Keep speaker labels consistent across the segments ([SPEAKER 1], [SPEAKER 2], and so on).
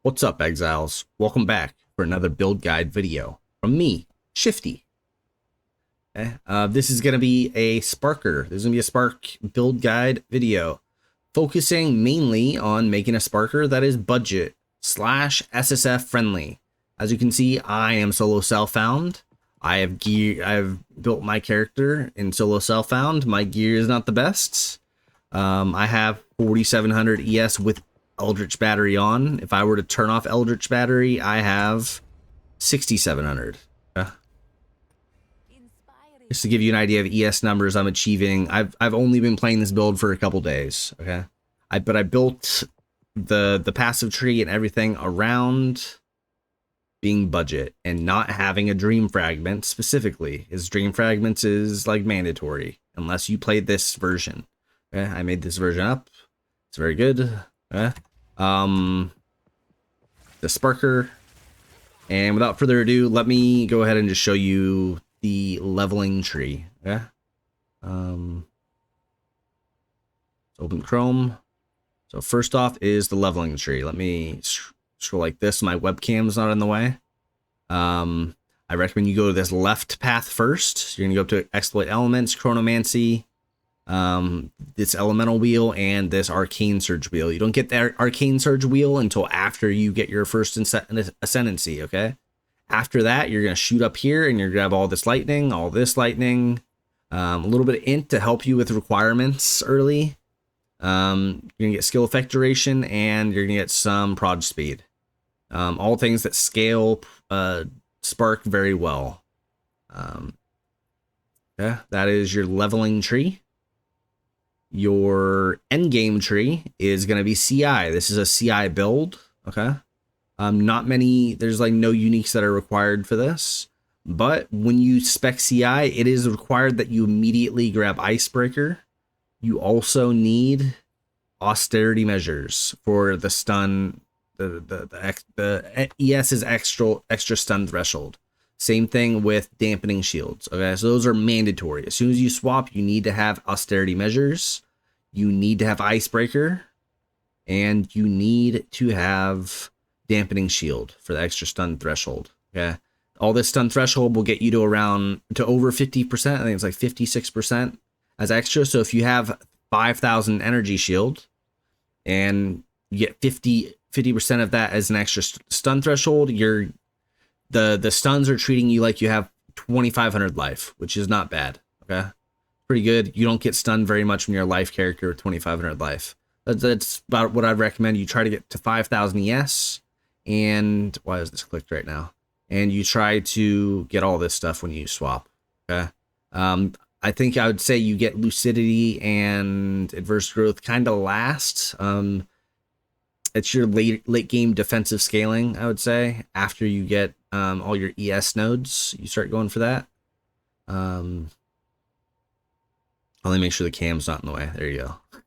[SPEAKER 1] What's up, exiles? Welcome back for another build guide video from me, Shifty. Okay. This is going to be a Sparker. This is going to be a Spark build guide video focusing mainly on making a Sparker that is budget / SSF friendly. As you can see, I am solo self-found. I've built my character in solo self-found. My gear is not the best. I have 4700 ES with Eldritch Battery on. If I were to turn off Eldritch Battery, I have 6700. Just to give you an idea of ES numbers I'm achieving, I've only been playing this build for a couple days. Okay, but I built the passive tree and everything around being budget and not having a dream fragment specifically. Is dream fragments is like mandatory unless you play this version. Okay, I made this version up. It's very good. Okay. The Sparker, and without further ado, let me go ahead and just show you the leveling tree. Okay. Let's open Chrome. So first off is the leveling tree. Let me scroll like this. My webcam's not in the way. I recommend you go to this left path first. So you're gonna go up to exploit elements, chronomancy, this elemental wheel, and this arcane surge wheel. You don't get the arcane surge wheel until after you get your first ascendancy. Okay, after that you're gonna shoot up here and you're gonna grab all this lightning, a little bit of int to help you with requirements early. You're gonna get skill effect duration, and you're gonna get some prod speed. All things that scale Spark very well. Yeah, that is your leveling tree. Your endgame tree is going to be CI. This is a CI build. Okay. Not many, there's like no uniques that are required for this. But when you spec CI, it is required that you immediately grab Icebreaker. You also need austerity measures for the stun. The ES is extra stun threshold. Same thing with dampening shields. Okay, so those are mandatory. As soon as you swap, you need to have austerity measures, you need to have icebreaker, and you need to have dampening shield for the extra stun threshold. Okay, all this stun threshold will get you to over 50%. I think it's like 56% as extra. So if you have 5,000 energy shield and you get 50% of that as an extra stun threshold, the stuns are treating you like you have 2,500 life, which is not bad. Okay, pretty good. You don't get stunned very much when you're a life character with 2,500 life. That's about what I'd recommend. You try to get to 5,000 ES, and why is this clicked right now? And you try to get all this stuff when you swap. Okay, I think I would say you get lucidity and adverse growth kind of last. It's your late game defensive scaling, I would say. After you get all your ES nodes, you start going for that. Let me make sure the cam's not in the way. There you go. All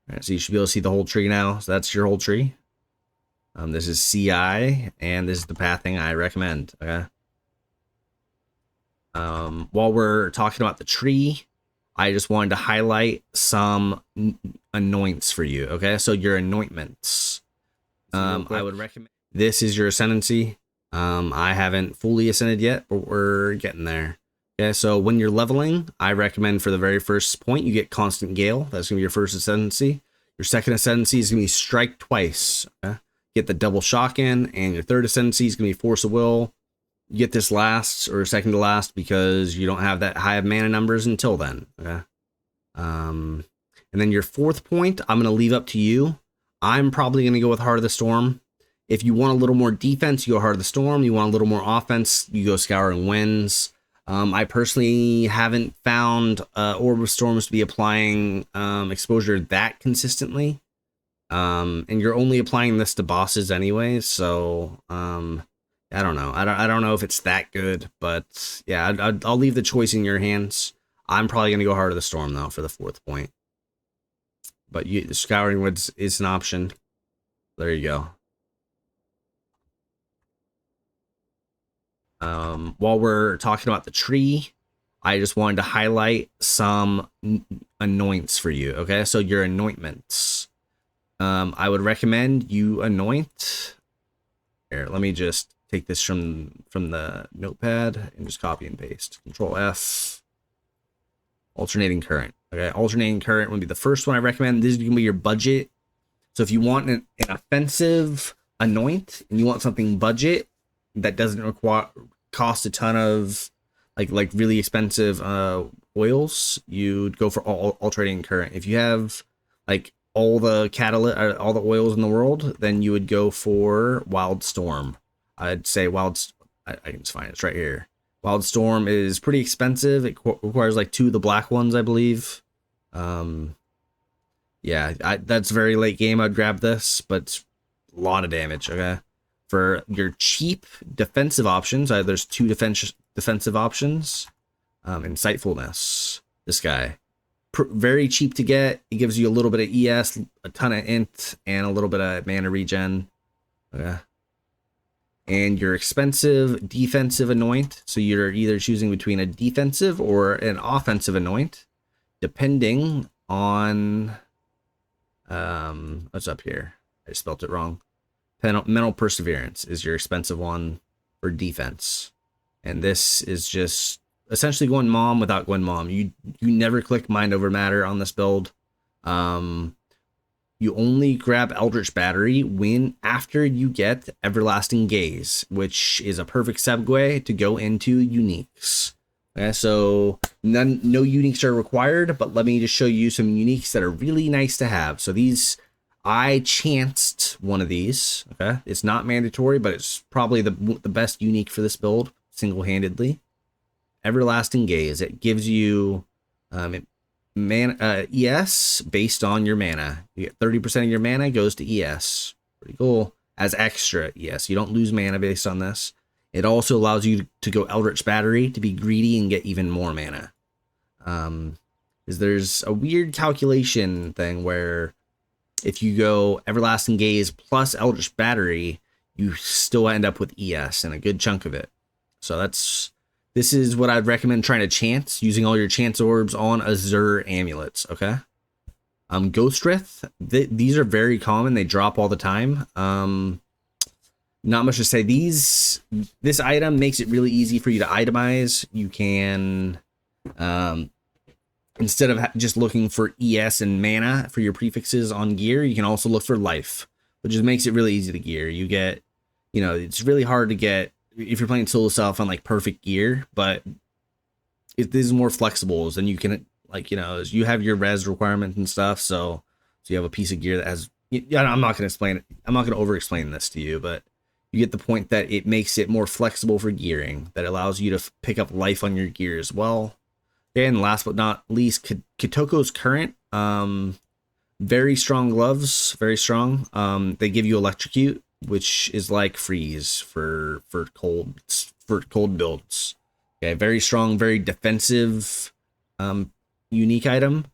[SPEAKER 1] right, so you should be able to see the whole tree now. So that's your whole tree. This is CI, and this is the pathing I recommend. Okay. While we're talking about the tree, I just wanted to highlight some anoints for you. Okay, so your anointments. I would recommend. This is your Ascendancy. I haven't fully ascended yet, but we're getting there. Okay, so when you're leveling, I recommend for the very first point, you get Constant Gale. That's going to be your first Ascendancy. Your second Ascendancy is going to be Strike twice. Okay? Get the double shock in, and your third Ascendancy is going to be Force of Will. You get this last or second to last because you don't have that high of mana numbers until then. Okay. And then your fourth point, I'm going to leave up to you. I'm probably going to go with Heart of the Storm. If you want a little more defense, you go Heart of the Storm. You want a little more offense, you go Scouring Winds. I personally haven't found Orb of Storms to be applying exposure that consistently. And you're only applying this to bosses anyway, so I don't know. I don't know if it's that good, but yeah, I'll leave the choice in your hands. I'm probably going to go Heart of the Storm, though, for the fourth point. But Scouring Woods is an option. There you go. While we're talking about the tree, I just wanted to highlight some anoints for you. Okay, so your anointments. I would recommend you anoint. Here, let me just take this from the notepad and just copy and paste. Control F. Alternating current. Okay, alternating current would be the first one I recommend. This is gonna be your budget. So if you want an offensive anoint and you want something budget that doesn't cost a ton of like really expensive oils, you'd go for alternating current. If you have like all the catalyst or all the oils in the world, then you would go for Wild Storm. I'd say I can just find it. It's right here. Wild Storm is pretty expensive. It requires like 2 of the black ones, I believe. Yeah, that's very late game. I'd grab this, but it's a lot of damage. Okay, for your cheap defensive options, there's 2 defensive options. Insightfulness. This guy, very cheap to get. It gives you a little bit of ES, a ton of int, and a little bit of mana regen. Okay. And your expensive defensive anoint. So you're either choosing between a defensive or an offensive anoint, depending on what's up here. I spelled it wrong. Mental Perseverance is your expensive one for defense, and this is just essentially going mom without going mom. You never click mind over matter on this build. You only grab Eldritch Battery after you get Everlasting Gaze, which is a perfect segue to go into uniques. Okay, so no uniques are required, but let me just show you some uniques that are really nice to have. So these, I chanced one of these. Okay, it's not mandatory, but it's probably the best unique for this build single-handedly. Everlasting Gaze. It gives you ES based on your mana. You get 30% of your mana goes to ES. Pretty cool. As extra ES. You don't lose mana based on this. It also allows you to go Eldritch Battery to be greedy and get even more mana. There's a weird calculation thing where if you go Everlasting Gaze plus Eldritch Battery, you still end up with ES and a good chunk of it. So this is what I'd recommend trying to chance, using all your chance orbs on Azure amulets, okay? Ghost Wraith, these are very common. They drop all the time. Not much to say. This item makes it really easy for you to itemize. You can, instead of just looking for ES and mana for your prefixes on gear, you can also look for life, which just makes it really easy to gear. You get, it's really hard to get if you're playing solo self on like perfect gear, but this is more flexible, and you can you have your res requirement and stuff. So you have a piece of gear that has, I'm not going to explain it. I'm not going to over explain this to you, but you get the point that it makes it more flexible for gearing, that allows you to pick up life on your gear as well. And last but not least, Kitoko's current, very strong gloves, very strong. They give you electrocute, which is like freeze for cold builds. Okay, very strong, very defensive, unique item.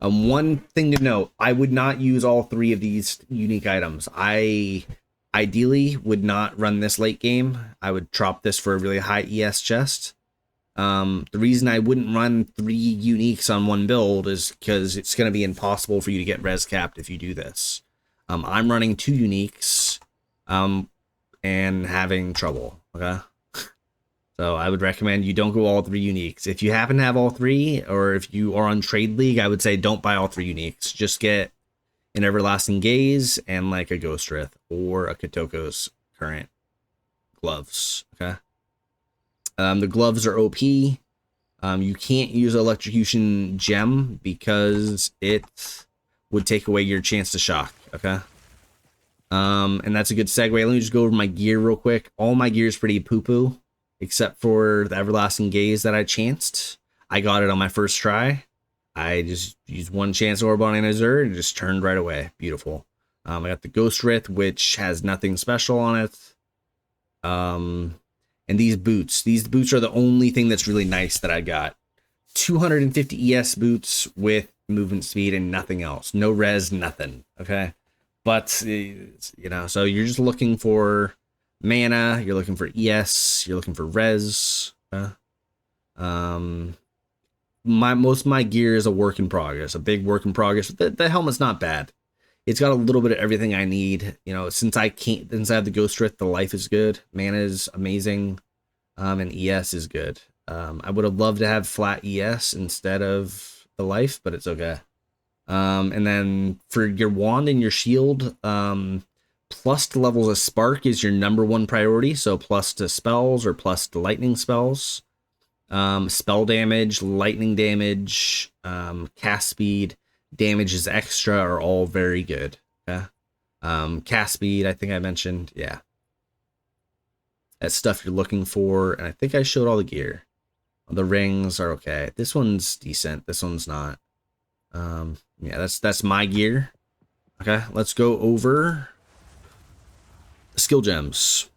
[SPEAKER 1] One thing to note, I would not use all 3 of these unique items. I ideally would not run this late game. I would drop this for a really high ES chest. The reason I wouldn't run 3 uniques on one build is because it's going to be impossible for you to get res capped if you do this. I'm running 2 uniques and having trouble. Okay. So I would recommend you don't go all 3 uniques. If you happen to have all 3, or if you are on Trade League, I would say don't buy all 3 uniques. Just get an Everlasting Gaze and like a Ghost Wraith or a Kitoko's current gloves. Okay. The gloves are OP. You can't use Electrocution Gem because it would take away your chance to shock. Okay. And that's a good segue. Let me just go over my gear real quick. All my gear is pretty poo-poo, except for the Everlasting Gaze that I chanced. I got it on my first try. I just used 1 chance orb on an Azure and just turned right away. Beautiful. I got the Ghost Wraith, which has nothing special on it. And these boots are the only thing that's really nice that I got. 250 ES boots with movement speed and nothing else. No res, nothing. Okay. But, so you're just looking for mana, you're looking for ES, you're looking for res. Most of my gear is a work in progress, a big work in progress. The helmet's not bad. It's got a little bit of everything I need. You know, since I have the Ghost Rift, the life is good, mana is amazing, and ES is good. I would have loved to have flat ES instead of the life, but it's okay. And then for your wand and your shield, plus to levels of spark is your #1 priority. So plus to spells or plus to lightning spells. Spell damage, lightning damage, cast speed, damage is extra are all very good. Okay. Cast speed, I think I mentioned. Yeah. That's stuff you're looking for. And I think I showed all the gear. The rings are okay. This one's decent. This one's not. Yeah, that's my gear. Okay, let's go over skill gems.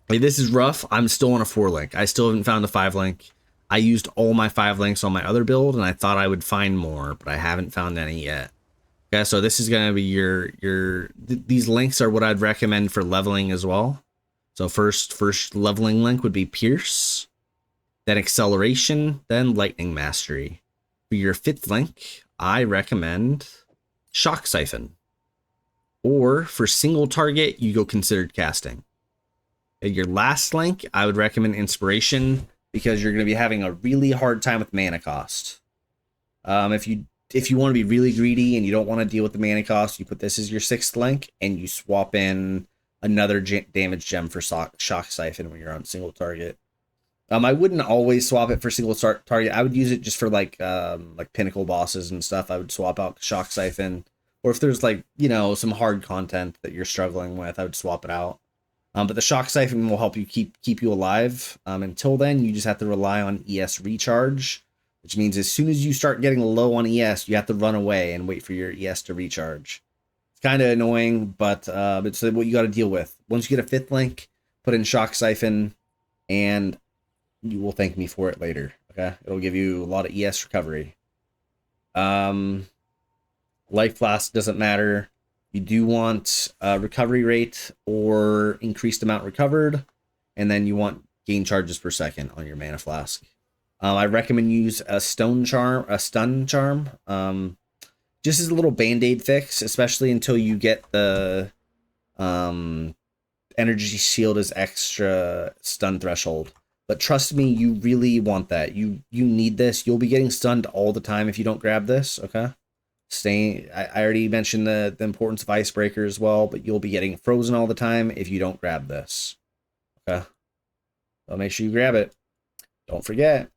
[SPEAKER 1] Like, this is rough. I'm still on a 4-link. I still haven't found a 5-link. I used all my 5 links on my other build, and I thought I would find more, but I haven't found any yet. Okay, so this is gonna be these links are what I'd recommend for leveling as well. So first leveling link would be Pierce, then Acceleration, then Lightning Mastery. For your 5th link, I recommend Shock Siphon. Or for single target, you go Considered Casting. At your last link, I would recommend Inspiration because you're going to be having a really hard time with mana cost. If you want to be really greedy and you don't want to deal with the mana cost, you put this as your 6th link and you swap in another damage gem for Shock Siphon when you're on single target. I wouldn't always swap it for single target. I would use it just for like pinnacle bosses and stuff. I would swap out Shock Siphon, or if there's like, you know, some hard content that you're struggling with, I would swap it out. But the Shock Siphon will help you keep you alive. Until then, you just have to rely on ES recharge, which means as soon as you start getting low on ES, you have to run away and wait for your ES to recharge. It's kind of annoying, but it's what you got to deal with. Once you get a 5th link, put in Shock Siphon, and you will thank me for it later. Okay, it'll give you a lot of ES recovery. Life Flask doesn't matter. You do want recovery rate or increased amount recovered, and then you want gain charges per second on your mana flask. I recommend use a stun charm, just as a little band-aid fix, especially until you get the energy shield as extra stun threshold. But trust me, you really want that. You need this. You'll be getting stunned all the time if you don't grab this, okay? I already mentioned the importance of Icebreaker as well, but you'll be getting frozen all the time if you don't grab this, okay? So make sure you grab it. Don't forget.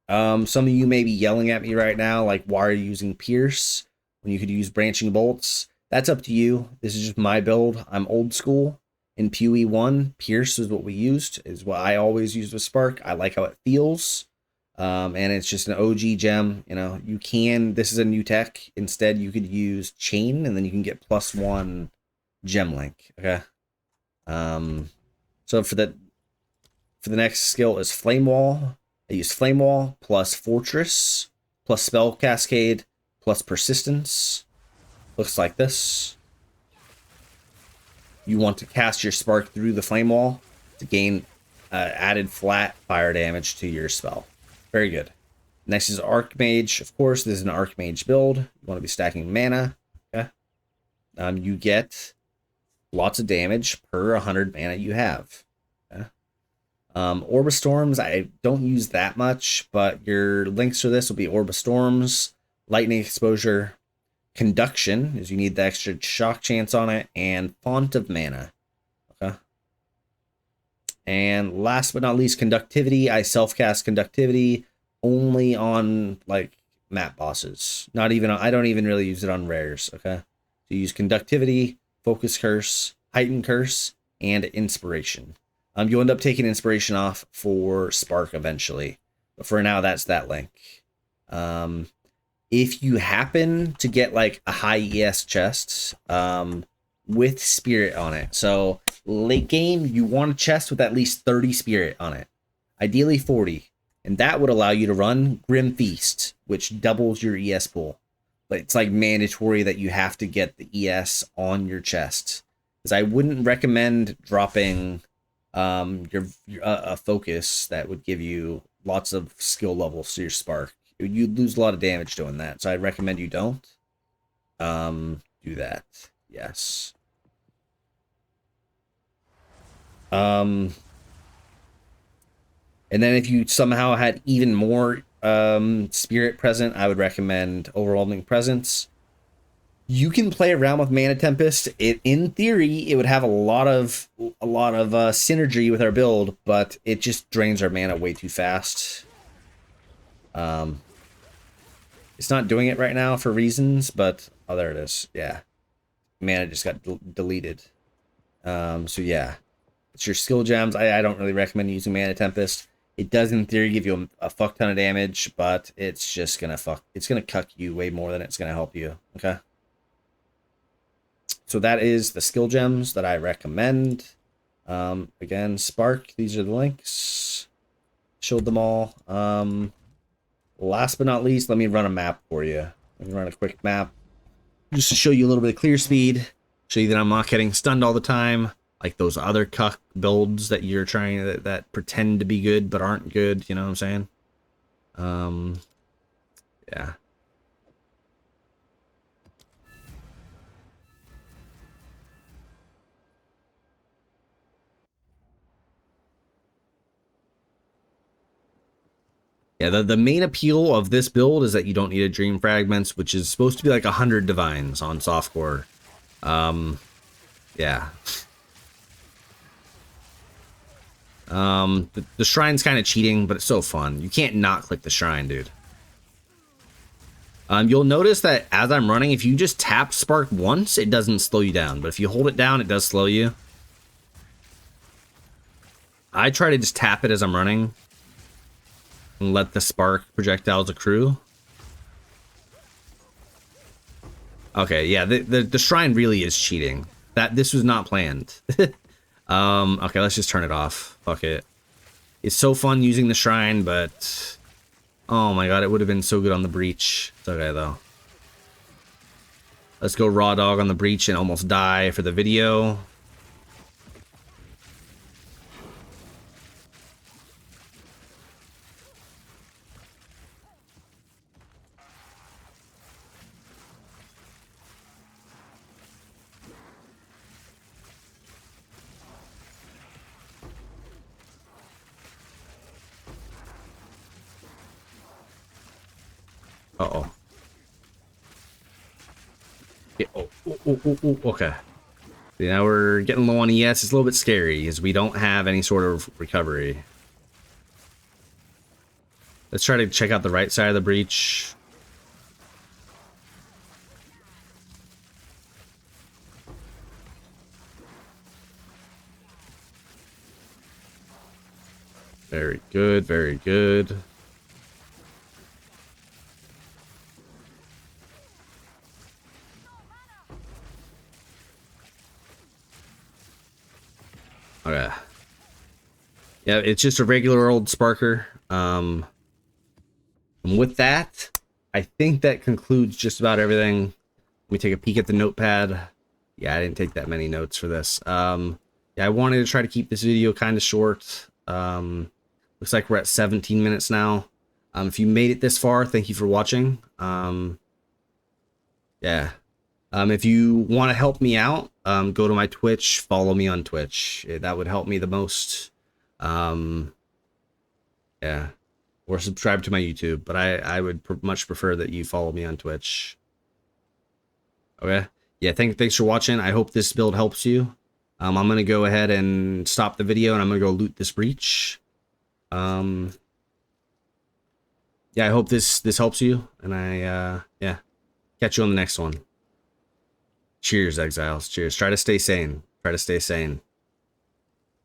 [SPEAKER 1] Some of you may be yelling at me right now, like, why are you using Pierce when you could use Branching Bolts? That's up to you. This is just my build. I'm old school. In PoE 1, Pierce is what we used, is what I always used with Spark. I like how it feels. And it's just an OG gem. You know, this is a new tech. Instead, you could use Chain, and then you can get +1 gem link. Okay. So for the next skill is Flame Wall. I use Flame Wall plus Fortress plus Spell Cascade plus Persistence. Looks like this. You want to cast your Spark through the Flame Wall to gain added flat fire damage to your spell. Very good. Next is Archmage. Of course, this is an Archmage build. You want to be stacking mana. Okay. You get lots of damage per 100 mana you have. Okay. Orb of Storms, I don't use that much, but your links for this will be Orb of Storms, Lightning Exposure, Conduction, is you need the extra shock chance on it, and Font of Mana. Okay. And last but not least, Conductivity. I self-cast Conductivity only on like map bosses. I don't even really use it on rares. Okay. So you use Conductivity, Focus Curse, Heighten Curse, and Inspiration. You'll end up taking Inspiration off for Spark eventually, but for now, that's that link. If you happen to get like a high ES chest with Spirit on it, so late game, you want a chest with at least 30 Spirit on it, ideally 40, and that would allow you to run Grim Feast, which doubles your ES pool. But it's like mandatory that you have to get the ES on your chest, because I wouldn't recommend dropping a focus that would give you lots of skill levels to your Spark. You'd lose a lot of damage doing that, so I'd recommend you don't. Do do that. Yes. And then if you somehow had even more spirit present, I would recommend Overwhelming Presence. You can play around with Mana Tempest. In theory, it would have a lot of synergy with our build, but it just drains our mana way too fast. It's not doing it right now for reasons, but oh, there it is. Yeah, mana just got deleted. So yeah, it's your skill gems. I don't really recommend using Mana Tempest. It does in theory give you a fuck ton of damage, but it's just gonna it's gonna cuck you way more than it's gonna help you. Okay. So that is the skill gems that I recommend. Again, Spark. These are the links. Showed them all. Last but not least, let me run a map for you. Let me run a quick map just to show you a little bit of clear speed. Show you that I'm not getting stunned all the time, like those other cuck builds that you're trying that pretend to be good but aren't good. You know what I'm saying? Yeah. Yeah, the main appeal of this build is that you don't need a Dream Fragments, which is supposed to be like 100 Divines on softcore. Yeah. The Shrine's kind of cheating, but it's so fun. You can't not click the Shrine, dude. You'll notice that as I'm running, if you just tap Spark once, it doesn't slow you down. But if you hold it down, it does slow you. I try to just tap it as I'm running and let the spark projectiles accrue. Okay, yeah, the shrine really is cheating. This was not planned. Okay, let's just turn it off. Fuck it. It's so fun using the shrine, but oh my god, it would have been so good on the breach. It's okay though. Let's go raw dog on the breach and almost die for the video. Uh-oh. Yeah, okay. Now we're getting low on ES. It's a little bit scary as we don't have any sort of recovery. Let's try to check out the right side of the breach. Very good, very good. Okay. Yeah, it's just a regular old Sparker. And with that, I think that concludes just about everything. Let me take a peek at the notepad. Yeah, I didn't take that many notes for this. Yeah, I wanted to try to keep this video kind of short. Looks like we're at 17 minutes now. If you made it this far, thank you for watching. Yeah. If you want to help me out, go to my Twitch, follow me on Twitch. That would help me the most. Yeah. Or subscribe to my YouTube, but I would much prefer that you follow me on Twitch. Okay. Yeah, thanks for watching. I hope this build helps you. I'm going to go ahead and stop the video, and I'm going to go loot this breach. Yeah, I hope this helps you, and yeah, catch you on the next one. Cheers, exiles. Cheers. Try to stay sane. Try to stay sane.